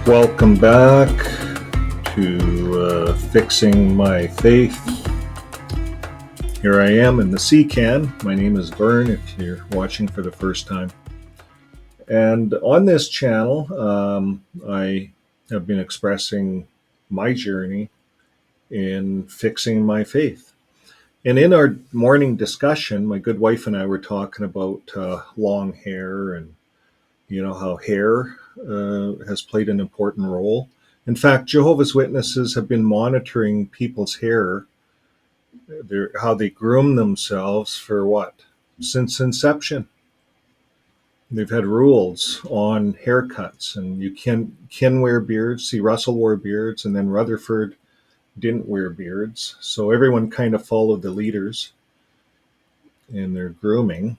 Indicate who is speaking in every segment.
Speaker 1: Welcome back to Fixing My Faith. Here I am in the sea can. My name is Vern, if you're watching for the first time. And on this channel, I have been expressing my journey in fixing my faith. And in our morning discussion, my good wife and I were talking about long hair and how hair has played an important role. In fact, Jehovah's Witnesses have been monitoring people's hair, how they groom themselves for what? Since inception. They've had rules on haircuts, and you can wear beards. See, Russell wore beards, and then Rutherford didn't wear beards. So everyone kind of followed the leaders in their grooming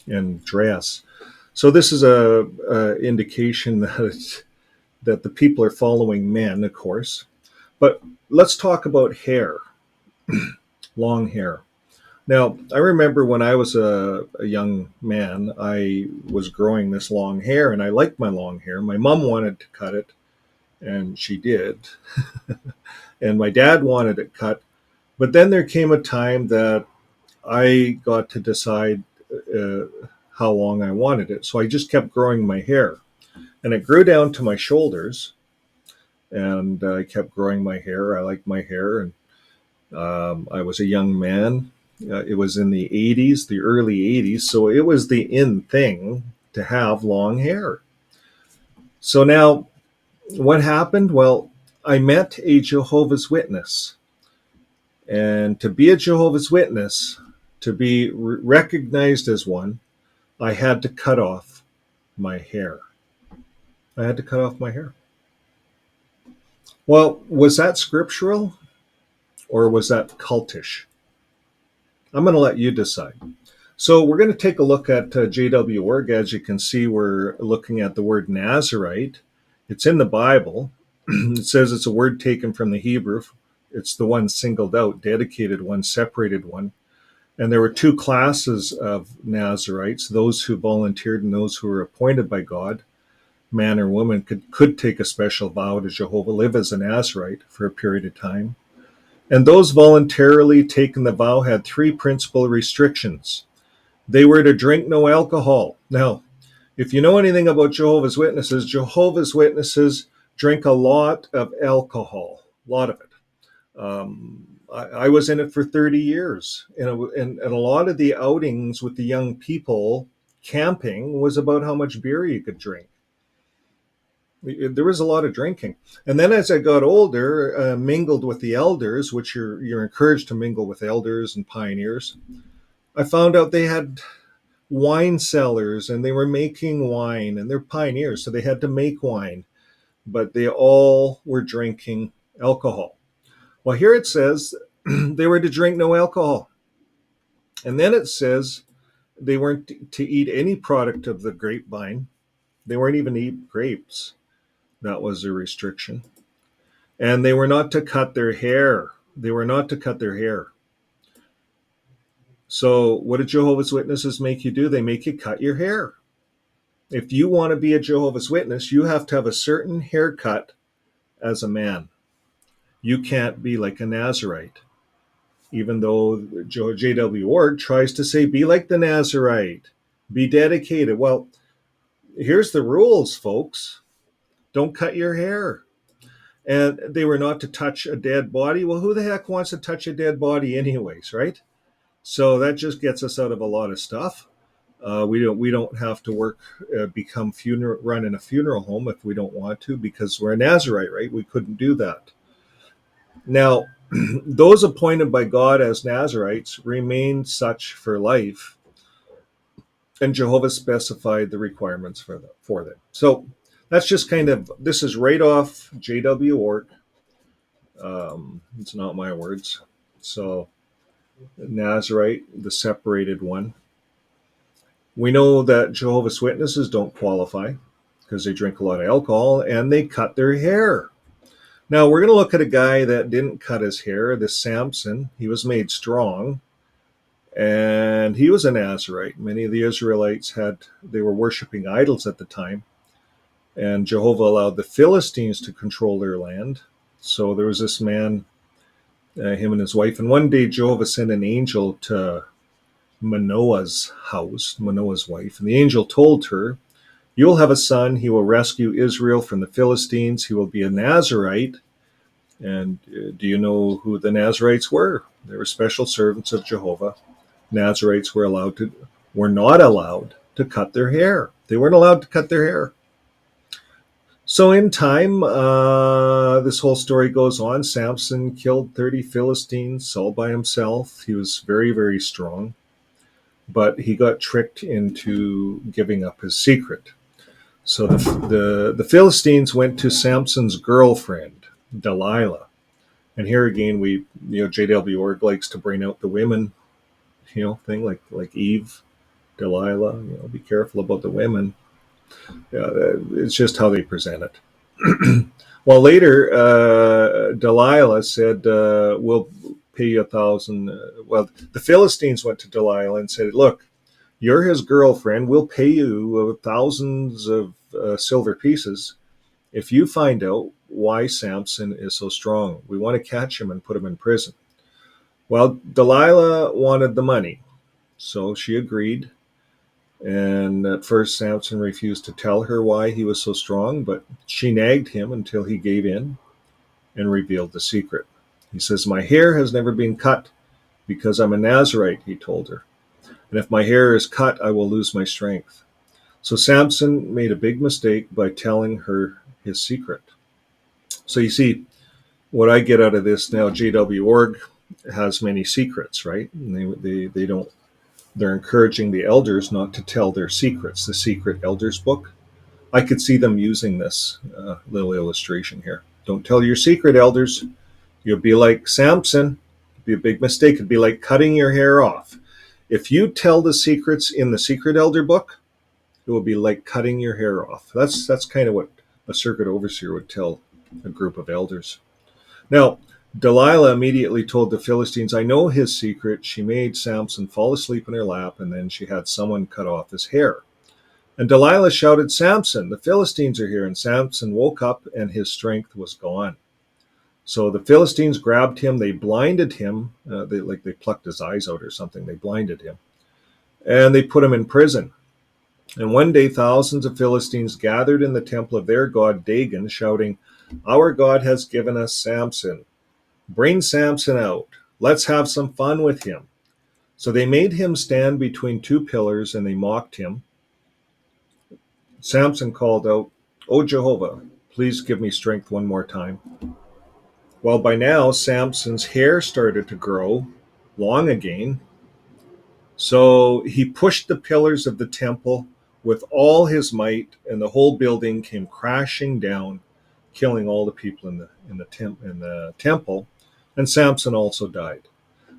Speaker 1: and dress. So this is a indication that the people are following men, of course. But let's talk about hair, long hair. Now, I remember when I was a young man, I was growing this long hair, and I liked my long hair. My mom wanted to cut it, and she did. And my dad wanted it cut. But then there came a time that I got to decide how long I wanted it. So I just kept growing my hair. And it grew down to my shoulders. And I kept growing my hair. I liked my hair. And I was a young man. It was in the 80s, the early 80s. So it was the in thing to have long hair. So now, what happened? Well, I met a Jehovah's Witness. And to be a Jehovah's Witness, to be recognized as one, I had to cut off my hair. I had to cut off my hair. Well, was that scriptural or was that cultish? I'm going to let you decide. So we're going to take a look at JW.org. As you can see, we're looking at the word Nazarite. It's in the Bible. It says it's a word taken from the Hebrew. It's the one singled out, dedicated one, separated one. And there were two classes of Nazarites, those who volunteered and those who were appointed by God. Man or woman could take a special vow to Jehovah, live as a Nazarite for a period of time. And those voluntarily taking the vow had three principal restrictions. They were to drink no alcohol. Now, if you know anything about Jehovah's Witnesses drink a lot of alcohol, a lot of it. I was in it for 30 years, and a lot of the outings with the young people camping was about how much beer you could drink. There was a lot of drinking. And then as I got older, mingled with the elders, which you're encouraged to mingle with elders and pioneers, I found out they had wine cellars and they were making wine, and they're pioneers, so they had to make wine, but they all were drinking alcohol. Well, here it says they were to drink no alcohol. And then it says they weren't to eat any product of the grapevine. They weren't even to eat grapes. That was a restriction. And they were not to cut their hair. They were not to cut their hair. So what did Jehovah's Witnesses make you do? They make you cut your hair. If you want to be a Jehovah's Witness, you have to have a certain haircut as a man. You can't be like a Nazarite. Even though JW.org tries to say, be like the Nazarite, be dedicated. Well, here's the rules, folks. Don't cut your hair. And they were not to touch a dead body. Well, who the heck wants to touch a dead body anyways, right? So that just gets us out of a lot of stuff. We don't have to run in a funeral home if we don't want to, because we're a Nazarite, right? We couldn't do that. Now, those appointed by God as Nazarites remain such for life, and Jehovah specified the requirements for them. So that's just this is right off JW.org. It's not my words. So Nazarite, the separated one. We know that Jehovah's Witnesses don't qualify because they drink a lot of alcohol and they cut their hair. Now, we're going to look at a guy that didn't cut his hair, this Samson. He was made strong, and he was a Nazarite. Many of the Israelites they were worshiping idols at the time, And Jehovah allowed the Philistines to control their land. So there was this man, him and his wife, and one day Jehovah sent an angel to Manoah's house, Manoah's wife, and the angel told her, "You will have a son. He will rescue Israel from the Philistines. He will be a Nazarite." And do you know who the Nazarites were? They were special servants of Jehovah. Nazarites were not allowed to cut their hair. They weren't allowed to cut their hair. So in time, this whole story goes on. Samson killed 30 Philistines all by himself. He was very, very strong, but he got tricked into giving up his secret. So the Philistines went to Samson's girlfriend, Delilah. And here again, JW Org likes to bring out the women, thing like Eve, Delilah. Be careful about the women. It's just how they present it. Well, later, Delilah said, "We'll pay you 1,000." Well, the Philistines went to Delilah and said, "Look, you're his girlfriend. We'll pay you thousands of silver pieces if you find out why Samson is so strong. We want to catch him and put him in prison." Well, Delilah wanted the money, so she agreed. And at first, Samson refused to tell her why he was so strong, but she nagged him until he gave in and revealed the secret. He says, "My hair has never been cut because I'm a Nazarite," he told her. "And if my hair is cut, I will lose my strength." So Samson made a big mistake by telling her his secret. So you see, what I get out of this now, JW Org has many secrets, right? And they don't. They're encouraging the elders not to tell their secrets. The Secret Elders book. I could see them using this little illustration here. Don't tell your secret, elders. You'll be like Samson. It'd be a big mistake. It'd be like cutting your hair off. If you tell the secrets in the Secret Elder book, it will be like cutting your hair off. That's kind of what a circuit overseer would tell a group of elders. Now, Delilah immediately told the Philistines, "I know his secret. She made Samson fall asleep in her lap, and then she had someone cut off his hair." And Delilah shouted, "Samson, the Philistines are here." And Samson woke up, and his strength was gone. So the Philistines grabbed him. They blinded him. They plucked his eyes out or something. They blinded him. And they put him in prison. And one day, thousands of Philistines gathered in the temple of their god Dagon, shouting, "Our God has given us Samson. Bring Samson out. Let's have some fun with him." So they made him stand between two pillars, and they mocked him. Samson called out, "O Jehovah, please give me strength one more time." Well, by now, Samson's hair started to grow long again. So he pushed the pillars of the temple with all his might, and the whole building came crashing down, killing all the people in the temple. And Samson also died.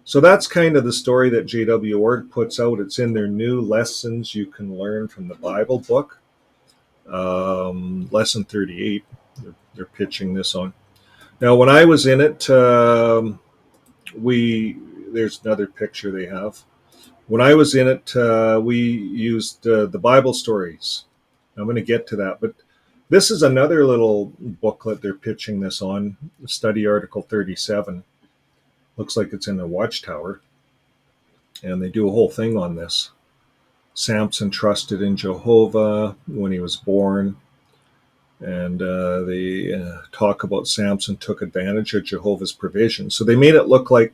Speaker 1: So that's kind of the story that JW Org puts out. It's in their new lessons you can learn from the Bible book. Lesson 38, they're pitching this on. Now, when I was in it, there's another picture they have. When I was in it, we used the Bible stories. I'm going to get to that, but this is another little booklet they're pitching this on, Study Article 37. Looks like it's in the Watchtower, and they do a whole thing on this. Samson trusted in Jehovah when he was born, and they talk about Samson took advantage of Jehovah's provision. So they made it look like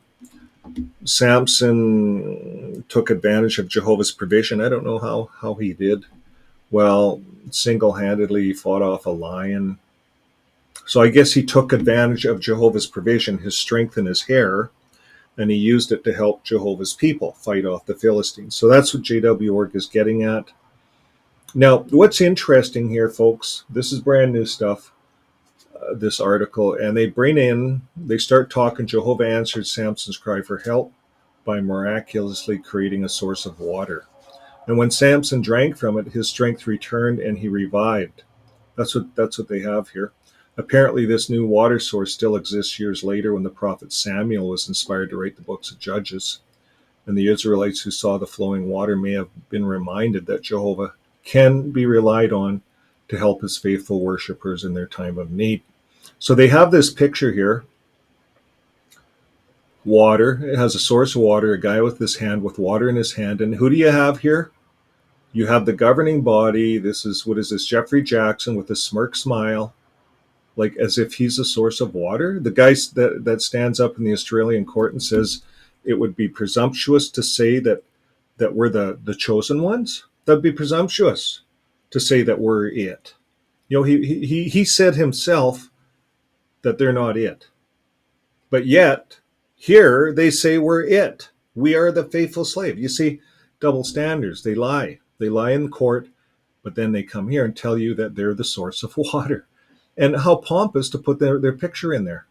Speaker 1: Samson took advantage of Jehovah's provision. I don't know how he did. Well, single-handedly he fought off a lion. So I guess he took advantage of Jehovah's provision, his strength in his hair, and he used it to help Jehovah's people fight off the Philistines. So that's what JW Org is getting at. Now, what's interesting here, folks, this is brand new stuff, this article, and they start talking. Jehovah answered Samson's cry for help by miraculously creating a source of water. And when Samson drank from it, his strength returned and he revived. That's what they have here. Apparently, this new water source still exists years later when the prophet Samuel was inspired to write the books of Judges. And the Israelites who saw the flowing water may have been reminded that Jehovah can be relied on to help his faithful worshipers in their time of need. So they have this picture here, water. It has a source of water, a guy with his hand, with water in his hand. And who do you have here? You have the governing body. This is, what is this, Jeffrey Jackson with a smirk smile, like as if he's a source of water. The guy that stands up in the Australian court and says it would be presumptuous to say that we're the chosen ones. That'd be presumptuous to say that we're it. You know, he said himself that they're not it. But yet, here they say we're it. We are the faithful slave. You see, double standards. They lie. They lie in court, but then they come here and tell you that they're the source of water. And how pompous to put their picture in there.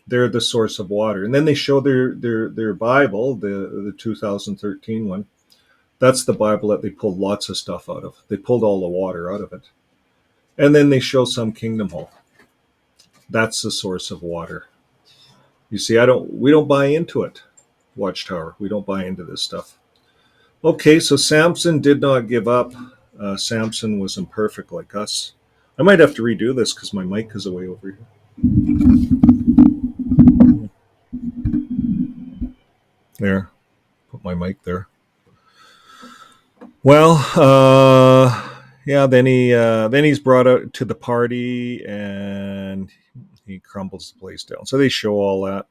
Speaker 1: They're the source of water. And then they show their Bible, the 2013 one. That's the Bible that they pulled lots of stuff out of. They pulled all the water out of it. And then they show some kingdom hall. That's the source of water. You see, we don't buy into it, Watchtower. We don't buy into this stuff. Okay, so Samson did not give up. Samson was imperfect like us. I might have to redo this because my mic is away over here. There, put my mic there. Well, yeah. Then he's brought out to the party and he crumbles the place down. So they show all that,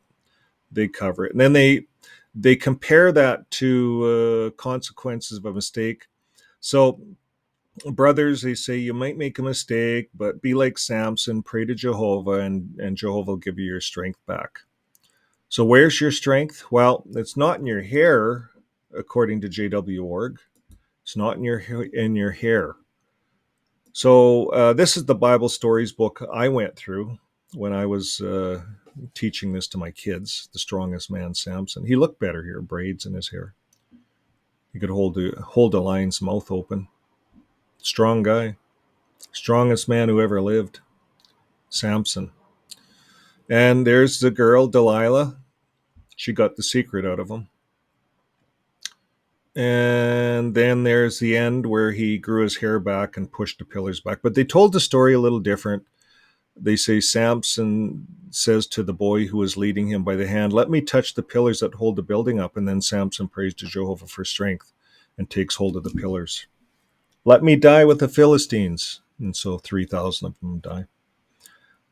Speaker 1: they cover it, and then they compare that to consequences of a mistake. So brothers, they say you might make a mistake, but be like Samson, pray to Jehovah, and Jehovah will give you your strength back. So where's your strength? Well, it's not in your hair, according to JW.org. It's not in your hair. So this is the Bible stories book I went through when I was teaching this to my kids. The strongest man, Samson. He looked better here, braids in his hair. He could hold a lion's mouth open. Strong guy. Strongest man who ever lived. Samson. And there's the girl, Delilah. She got the secret out of him. And then there's the end where he grew his hair back and pushed the pillars back. But they told the story a little different. They say Samson says to the boy who was leading him by the hand, "Let me touch the pillars that hold the building up." And then Samson prays to Jehovah for strength and takes hold of the pillars. "Let me die with the Philistines." And so 3,000 of them die.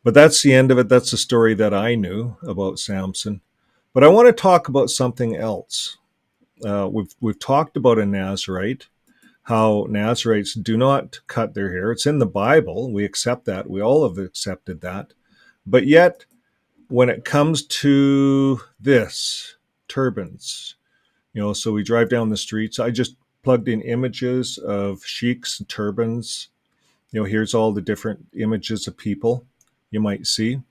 Speaker 1: But that's the end of it. That's the story that I knew about Samson. But I want to talk about something else. We've talked about a Nazarite, how Nazarites do not cut their hair. It's in the Bible. We accept that. We all have accepted that. But yet, when it comes to this, turbans, so we drive down the streets. I just plugged in images of sheiks and turbans. Here's all the different images of people you might see.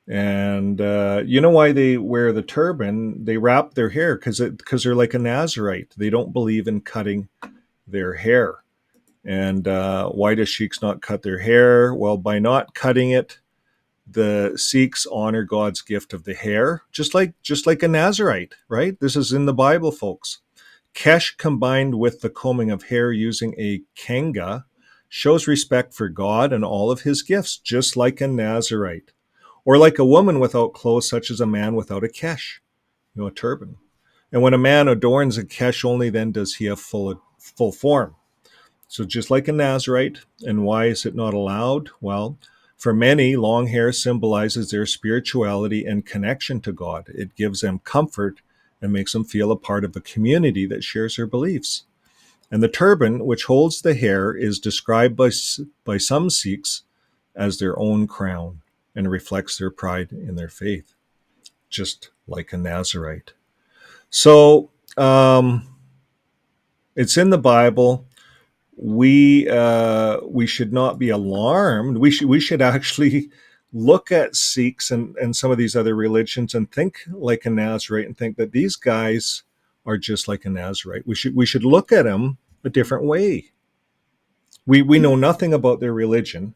Speaker 1: And you know why they wear the turban? They wrap their hair because they're like a Nazarite. They don't believe in cutting their hair. And why do Sikhs not cut their hair? Well, by not cutting it, the Sikhs honor God's gift of the hair, just like a Nazarite, right? This is in the Bible, folks. Kesh combined with the combing of hair using a kanga shows respect for God and all of his gifts, just like a Nazarite. Or like a woman without clothes, such as a man without a kesh, a turban. And when a man adorns a kesh, only then does he have full form. So just like a Nazarite. And why is it not allowed? Well, for many, long hair symbolizes their spirituality and connection to God. It gives them comfort and makes them feel a part of a community that shares their beliefs. And the turban, which holds the hair, is described by some Sikhs as their own crown, and reflects their pride in their faith, just like a Nazarite. So it's in the Bible. We should not be alarmed. We should actually look at Sikhs and some of these other religions and think like a Nazarite and think that these guys are just like a Nazarite. We should look at them a different way. We know nothing about their religion.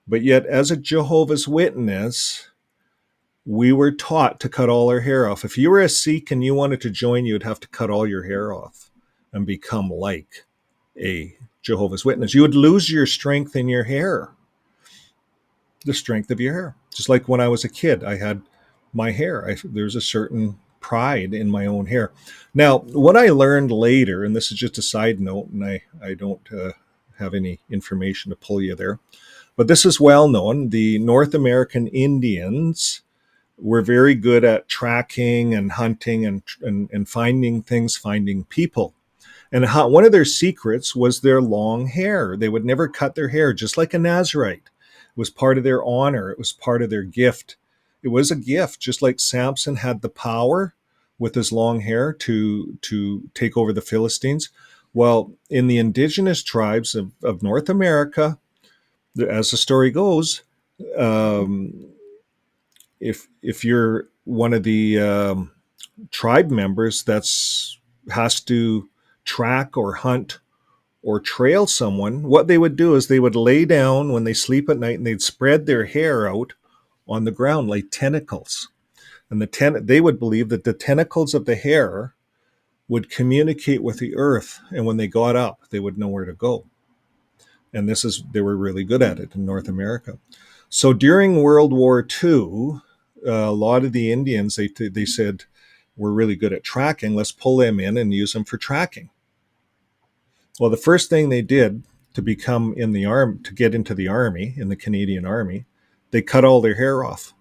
Speaker 1: But yet, as a Jehovah's Witness, we were taught to cut all our hair off. If you were a Sikh and you wanted to join, you'd have to cut all your hair off and become like a Jehovah's Witness. You would lose your strength in your hair, the strength of your hair. Just like when I was a kid, I had my hair. There's a certain pride in my own hair. Now, what I learned later, and this is just a side note, and I don't have any information to pull you there, but this is well known. The North American Indians were very good at tracking and hunting and finding things, finding people. And one of their secrets was their long hair. They would never cut their hair, just like a Nazarite. It was part of their honor. It was part of their gift. It was a gift, just like Samson had the power with his long hair to take over the Philistines. Well, in the indigenous tribes of North America, as the story goes, if you're one of the tribe members that's has to track or hunt or trail someone, what they would do is they would lay down when they sleep at night and they'd spread their hair out on the ground like tentacles. And they would believe that the tentacles of the hair would communicate with the earth, and when they got up, they would know where to go. And they were really good at it in North America. So during World War II, a lot of the Indians, they said, we're really good at tracking. Let's pull them in and use them for tracking. Well, the first thing they did to become in the army, to get into the army, in the Canadian Army, they cut all their hair off.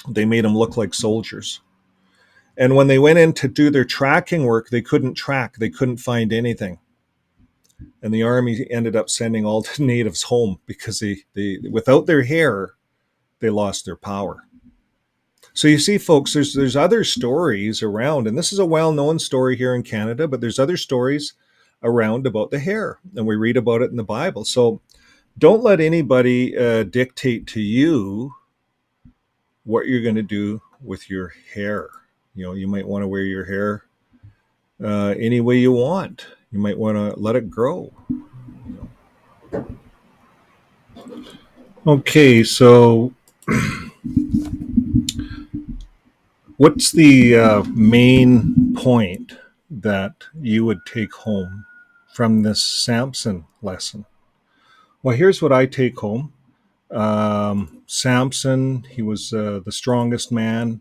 Speaker 1: They made them look like soldiers. And when they went in to do their tracking work, they couldn't track. They couldn't find anything. And the army ended up sending all the natives home because they without their hair, they lost their power. So you see, folks, there's other stories around, and this is a well-known story here in Canada, but there's other stories around about the hair, and we read about it in the Bible. So don't let anybody dictate to you what you're going to do with your hair. You might want to wear your hair any way you want. You might want to let it grow. Okay, so what's the main point that you would take home from this Samson lesson? Well, here's what I take home. Samson, he was the strongest man.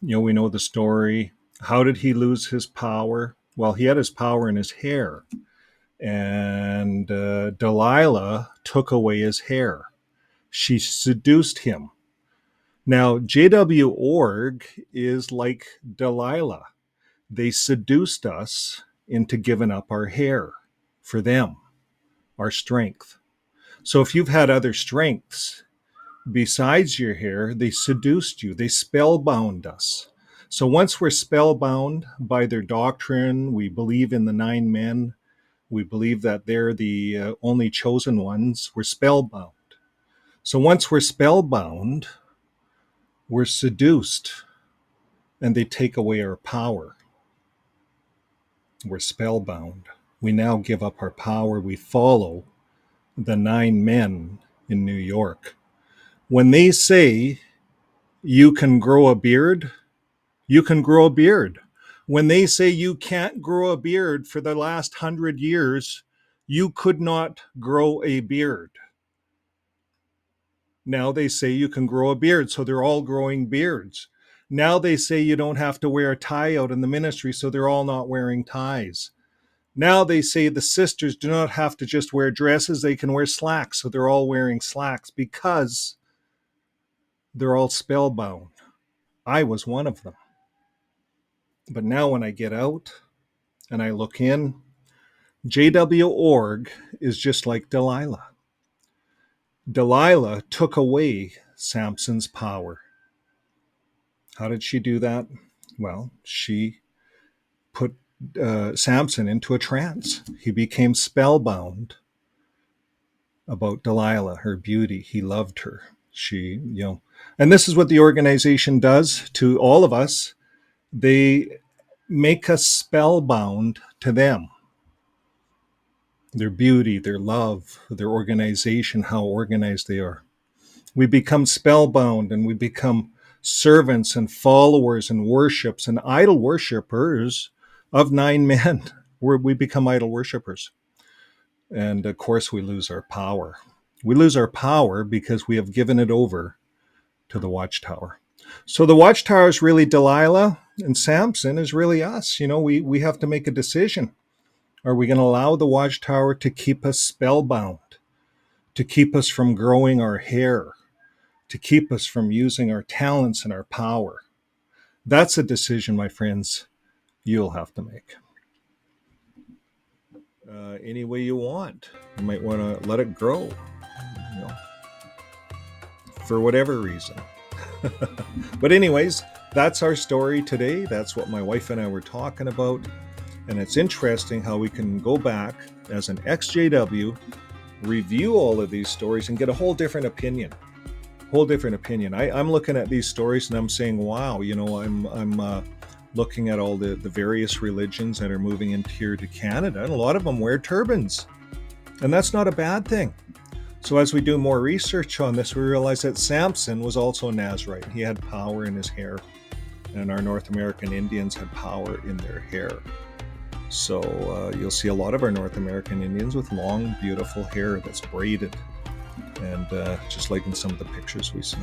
Speaker 1: We know the story. How did he lose his power? Well, he had his power in his hair. And Delilah took away his hair. She seduced him. Now, JW org is like Delilah. They seduced us into giving up our hair for them, our strength. So if you've had other strengths besides your hair, they seduced you. They spellbound us. So once we're spellbound by their doctrine, we believe in the 9 men, we believe that they're the only chosen ones, we're spellbound. So once we're spellbound, we're seduced, and they take away our power. We're spellbound. We now give up our power. We follow the 9 men in New York. When they say you can grow a beard, you can grow a beard. When they say you can't grow a beard for the last 100 years, you could not grow a beard. Now they say you can grow a beard, so they're all growing beards. Now they say you don't have to wear a tie out in the ministry, so they're all not wearing ties. Now they say the sisters do not have to just wear dresses, they can wear slacks, so they're all wearing slacks because they're all spellbound. I was one of them. But now when I get out and I look in, JW org is just like Delilah. Delilah took away Samson's power. How did she do that? Well, she put Samson into a trance. He became spellbound about Delilah, her beauty. He loved her. And this is what the organization does to all of us. They make us spellbound to them. Their beauty, their love, their organization, how organized they are. We become spellbound and we become servants and followers and worships and idol worshipers of 9 men, where we become idol worshipers. And of course, we lose our power. We lose our power because we have given it over to the watchtower. So the watchtower is really Delilah, and Samson is really us. We have to make a decision. Are we going to allow the watchtower to keep us spellbound, to keep us from growing our hair, to keep us from using our talents and our power? That's a decision, my friends, you'll have to make. Any way you want. You might want to let it grow, for whatever reason. But anyways, that's our story today. That's what my wife and I were talking about. And it's interesting how we can go back as an exJW, review all of these stories and get a whole different opinion. I'm looking at these stories and I'm saying, wow, I'm looking at all the various religions that are moving in here to Canada, and a lot of them wear turbans. And that's not a bad thing. So as we do more research on this, we realize that Samson was also a Nazarite. He had power in his hair, and our North American Indians had power in their hair. So you'll see a lot of our North American Indians with long, beautiful hair that's braided, and just like in some of the pictures we see.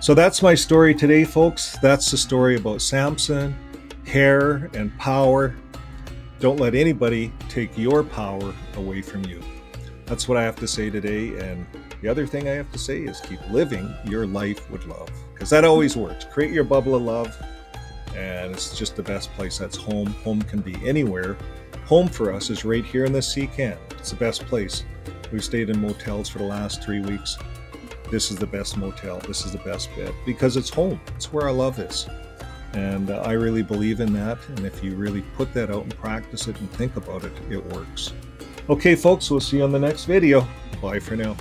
Speaker 1: So that's my story today, folks. That's the story about Samson, hair, and power. Don't let anybody take your power away from you. That's what I have to say today. And the other thing I have to say is keep living your life with love, because that always works. Create your bubble of love, and it's just the best place. That's home. Home can be anywhere. Home for us is right here in the Sea-Can. It's the best place. We've stayed in motels for the last 3 weeks. This is the best motel. This is the best bed because it's home. It's where our love is. And I really believe in that. And if you really put that out and practice it and think about it, it works. Okay, folks, we'll see you on the next video. Bye for now.